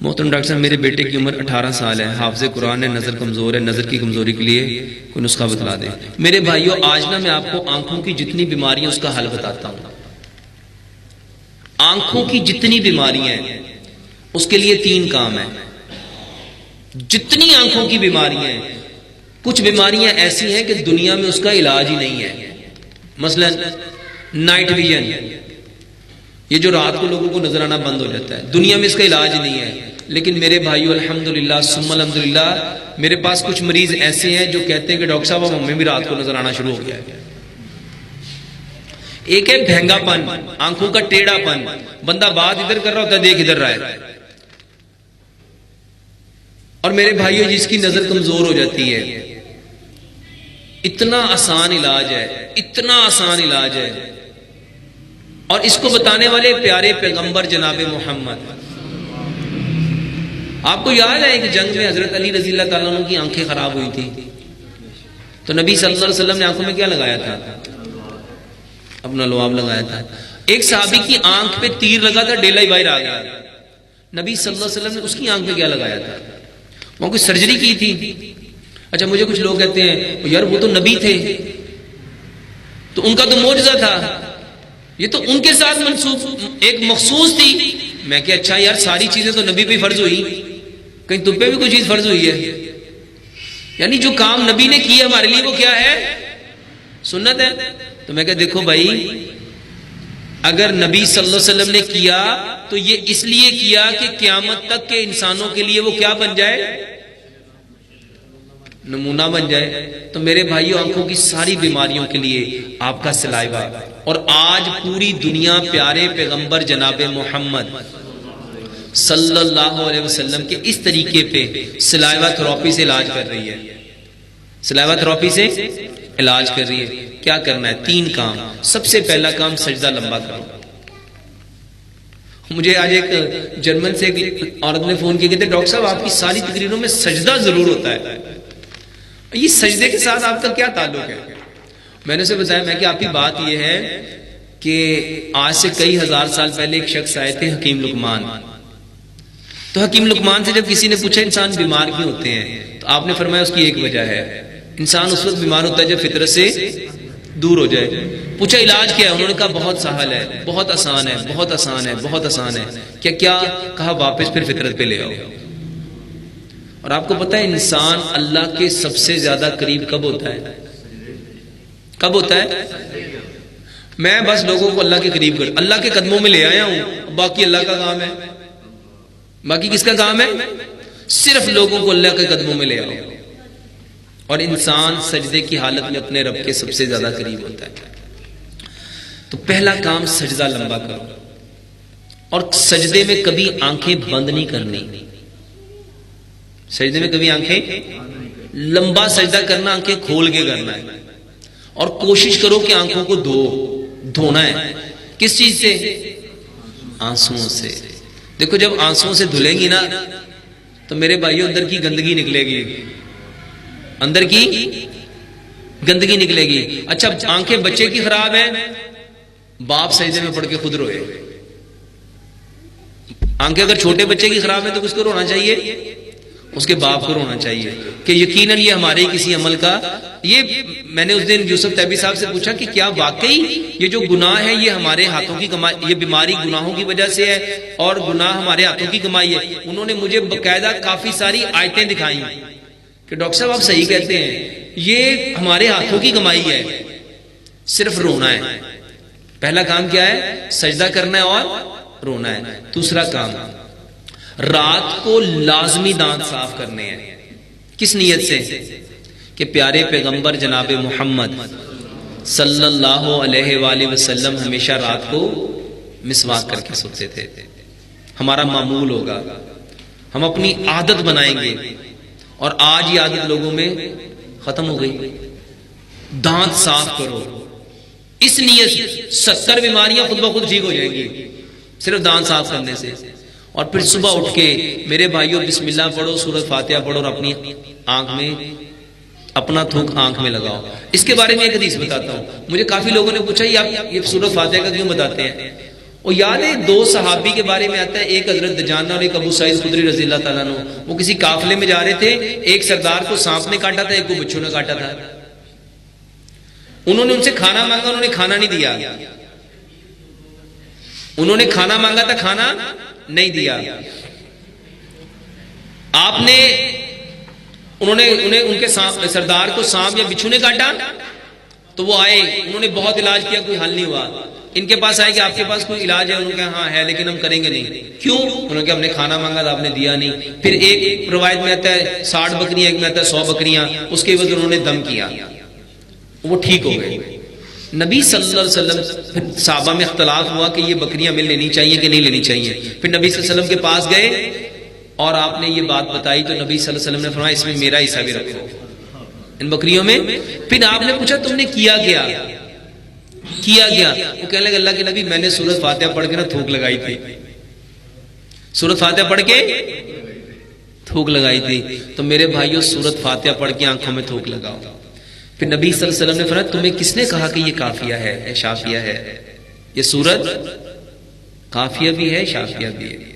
محترم ڈاکٹر صاحب میرے بیٹے کی عمر 18 سال ہے، حافظ قرآن ہے، نظر کمزور ہے، نظر کی کمزوری کے لیے کوئی نسخہ بتلا دیں۔ میرے بھائیوں آج نا میں آپ کو آنکھوں کی جتنی بیماریاں اس کا حل بتاتا ہوں۔ آنکھوں کی جتنی بیماریاں ہیں اس کے لیے 3 کام ہیں۔ جتنی آنکھوں کی بیماریاں ہیں، کچھ بیماریاں ایسی ہیں کہ دنیا میں اس کا علاج ہی نہیں ہے۔ مثلا نائٹ ویژن، یہ جو رات کو لوگوں کو نظر آنا بند ہو جاتا ہے، دنیا میں اس کا علاج نہیں ہے۔ لیکن میرے بھائیو الحمدللہ ثم الحمدللہ میرے پاس کچھ مریض ایسے ہیں جو کہتے ہیں کہ ڈاکٹر صاحب ہمیں بھی رات کو نظر آنا شروع ہو گیا ہے۔ ایک ہے بھینگا پن، آنکھوں کا ٹیڑھا پن، بندہ بات ادھر کر رہا ہوتا ہے دیکھ ادھر رہا ہے۔ اور میرے بھائیو جس کی نظر کمزور ہو جاتی ہے، اتنا آسان علاج ہے، اتنا آسان علاج ہے، اور اس کو بتانے والے پیارے پیغمبر جناب محمد۔ آپ کو یاد ہے ایک جنگ میں حضرت علی رضی اللہ تعالیٰ عنہ کی آنکھیں خراب ہوئی تھی، تو نبی صلی اللہ علیہ وسلم نے آنکھوں میں کیا لگایا تھا؟ اپنا لعاب لگایا تھا۔ ایک صحابی کی آنکھ پہ تیر لگا تھا، ڈیلا ہی باہر آ گیا، نبی صلی اللہ علیہ وسلم نے اس کی آنکھ پہ کیا لگایا تھا؟ وہاں کوئی سرجری کی تھی۔ اچھا مجھے کچھ لوگ کہتے ہیں یار وہ تو نبی تھے، تو ان کا تو معجزہ تھا، یہ تو ان کے ساتھ منسوب ایک مخصوص تھی۔ میں کہ اچھا یار ساری چیزیں تو نبی پہ فرض ہوئی، کہیں تم پہ بھی کوئی چیز فرض ہوئی ہے؟ یعنی جو کام نبی نے کیا ہمارے لیے وہ کیا ہے؟ سنت ہے۔ تو میں کہ دیکھو بھائی، اگر نبی صلی اللہ علیہ وسلم نے کیا تو یہ اس لیے کیا کہ قیامت تک کے انسانوں کے لیے وہ کیا بن جائے؟ نمونہ بن جائے۔ تو میرے بھائیوں آنکھوں کی ساری بیماریوں کے لیے آپ کا سلائیوا، اور آج پوری دنیا پیارے پیغمبر جناب محمد صلی اللہ علیہ وسلم کے اس طریقے پہ سلائیوا تھراپی سے علاج کر رہی ہے، سلائیوا تھراپی سے علاج کر رہی ہے۔ کیا کرنا ہے؟ 3 کام۔ سب سے پہلا کام سجدہ لمبا کرو۔ مجھے آج ایک جرمن سے ایک عورت نے فون کیا، کہتے ڈاکٹر صاحب آپ کی ساری تقریروں میں سجدہ ضرور ہوتا ہے، یہ سجدے کے ساتھ آپ کا کیا تعلق ہے؟ میں نے اسے بتایا، میں کہ آپ کی بات یہ ہے کہ آج سے کئی ہزار سال پہلے ایک شخص آئے تھے حکیم لقمان، تو حکیم لقمان سے جب کسی نے پوچھا انسان بیمار کیوں ہوتے ہیں، تو آپ نے فرمایا اس کی ایک وجہ ہے، انسان اس وقت بیمار ہوتا ہے جب فطرت سے دور ہو جائے۔ پوچھا علاج کیا ہے؟ انہوں نے کہا بہت سہل ہے، بہت آسان ہے، بہت آسان ہے، بہت آسان ہے۔ کیا کہا؟ واپس پھر فطرت پہ لے آؤ۔ اور آپ کو پتہ ہے انسان اللہ کے سب سے زیادہ قریب کب ہوتا ہے؟ کب ہوتا ہے؟ میں بس لوگوں کو اللہ کے قریب کر، اللہ کے قدموں میں لے آیا ہوں، باقی اللہ کا کام ہے۔ باقی کس کا کام ہے؟ صرف لوگوں کو اللہ کے قدموں میں لے آؤ۔ اور انسان سجدے کی حالت میں اپنے رب کے سب سے زیادہ قریب ہوتا ہے۔ تو پہلا کام سجدہ لمبا کرو، اور سجدے میں کبھی آنکھیں بند نہیں کرنی۔ سجدے میں کبھی آنکھیں لمبا سجدہ کرنا، آنکھیں کھول کے کرنا ہے، اور کوشش کرو کہ آنکھوں کو دھونا ہے۔ کس چیز سے؟ آنسوؤں سے۔ دیکھو جب آنسوؤں سے دھلیں گی نا تو میرے بھائیوں اندر کی گندگی نکلے گی، اندر کی گندگی نکلے گی۔ اچھا آنکھیں بچے کی خراب ہیں، باپ سجدے میں پڑھ کے خود روئے۔ آنکھیں اگر چھوٹے بچے کی خراب ہیں تو کس کو رونا چاہیے؟ اس کے باپ کو رونا چاہیے، کہ یقیناً یہ ہمارے کسی عمل کا، یہ میں نے اس دن یوسف تیبی صاحب سے پوچھا کہ کیا واقعی یہ جو گناہ ہے یہ ہمارے ہاتھوں کی کمائی، یہ بیماری گناہوں کی وجہ سے ہے اور گناہ ہمارے ہاتھوں کی کمائی ہے؟ انہوں نے مجھے باقاعدہ کافی ساری آیتیں دکھائیں کہ ڈاکٹر صاحب آپ صحیح کہتے ہیں، یہ ہمارے ہاتھوں کی کمائی ہے، صرف رونا ہے۔ پہلا کام کیا ہے؟ سجدہ کرنا ہے اور رونا ہے۔ دوسرا کام، رات کو لازمی دانت صاف کرنے ہیں۔ کس نیت سے؟ کہ پیارے پیغمبر جناب محمد صلی اللہ علیہ وآلہ وسلم ہمیشہ رات کو مسواک کر کے سوتے تھے۔ ہمارا معمول ہوگا، ہم اپنی عادت بنائیں گے، اور آج یہ عادت لوگوں میں ختم ہو گئی۔ دانت صاف کرو، اس نیت 70 بیماریاں خود بخود ٹھیک ہو جائیں گی صرف دانت صاف کرنے سے۔ اور پھر صبح اٹھ کے میرے بھائیوں بسم اللہ پڑھو، سورۃ فاتحہ پڑھو، اور اپنی آنکھ میں اپنا تھوک آنکھ میں لگاؤ۔ اس کے بارے میں ایک حدیث بتاتا ہوں۔ مجھے کافی لوگوں نے پوچھا یہ آپ یہ سورۃ فاتحہ کا کیوں بتاتے ہیں؟ اور یاد ہے 2 صحابی کے بارے میں آتا ہے، ایک حضرت دجانہ اور ایک ابو سعید خدری رضی اللہ تعالیٰ عنہ، وہ کسی قافلے میں جا رہے تھے، ایک سردار کو سانپ نے کاٹا تھا، ایک کو بچھو نے کاٹا تھا، انہوں نے ان سے کھانا مانگا، انہوں نے کھانا نہیں دیا، انہوں نے کھانا مانگا تھا، کھانا نہیں دیا، آپ نے انہیں ان کے سردار کو سانپ یا بچھو نے کاٹا تو وہ آئے، انہوں نے بہت علاج کیا، کوئی حل نہیں ہوا، ان کے پاس آئے کہ آپ کے پاس کوئی علاج ہے؟ انہوں نے کہا ہاں ہے لیکن ہم کریں گے نہیں۔ کیوں؟ انہوں نے کہا ہم نے کھانا مانگا تھا، آپ نے دیا نہیں۔ پھر ایک روایت میں آتا ہے 60 بکریاں، ایک میں آتا ہے 100 بکریاں، اس کے عوض انہوں نے دم کیا، وہ ٹھیک ہو گئے۔ نبی صلی اللہ علیہ وسلم، پھر صحابہ میں اختلاف ہوا کہ یہ بکریاں ہمیں لینی چاہیے کہ نہیں لینی چاہیے، پھر نبی صلی اللہ علیہ وسلم کے پاس گئے اور آپ نے یہ بات بتائی تو نبی صلی اللہ علیہ وسلم نے فرمایا اس میں میرا حصہ بھی رکھو، ان بکریوں میں۔ پھر آپ نے پوچھا تم نے کیا کیا؟ وہ کہنے لگے اللہ کے نبی میں نے سورۃ فاتحہ پڑھ کے نا تھوک لگائی تھی، سورۃ فاتحہ پڑھ کے تھوک لگائی تھی، تو میرے بھائیوں سورۃ فاتحہ پڑھ کے آنکھوں میں تھوک لگاؤ۔ پھر نبی صلی اللہ علیہ وسلم نے فرمایا تمہیں کس نے کہا کہ یہ کافیہ ہے، شافیہ ہے؟ یہ سورت کافیہ بھی ہے، شافیہ بھی ہے۔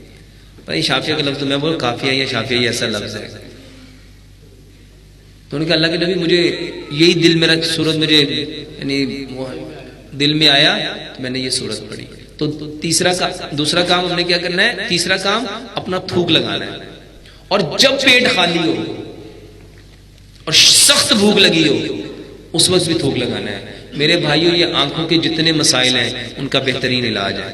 بھائی شافیہ کا لفظ میں بول، کافیہ یا شافیہ یہ ایسا لفظ ہے۔ تو انہوں نے کہا اللہ کے نبی مجھے یہی دل میرا سورت مجھے یعنی دل میں آیا تو میں نے یہ سورت پڑھی۔ تو دوسرا کام ہم نے کیا کرنا ہے؟ تیسرا کام اپنا تھوک لگانا ہے، اور جب پیٹ خالی ہو اور سخت بھوک لگی ہو اس وقت بھی تھوک لگانا ہے۔ میرے بھائیوں یہ آنکھوں کے جتنے مسائل ہیں ان کا بہترین علاج ہے۔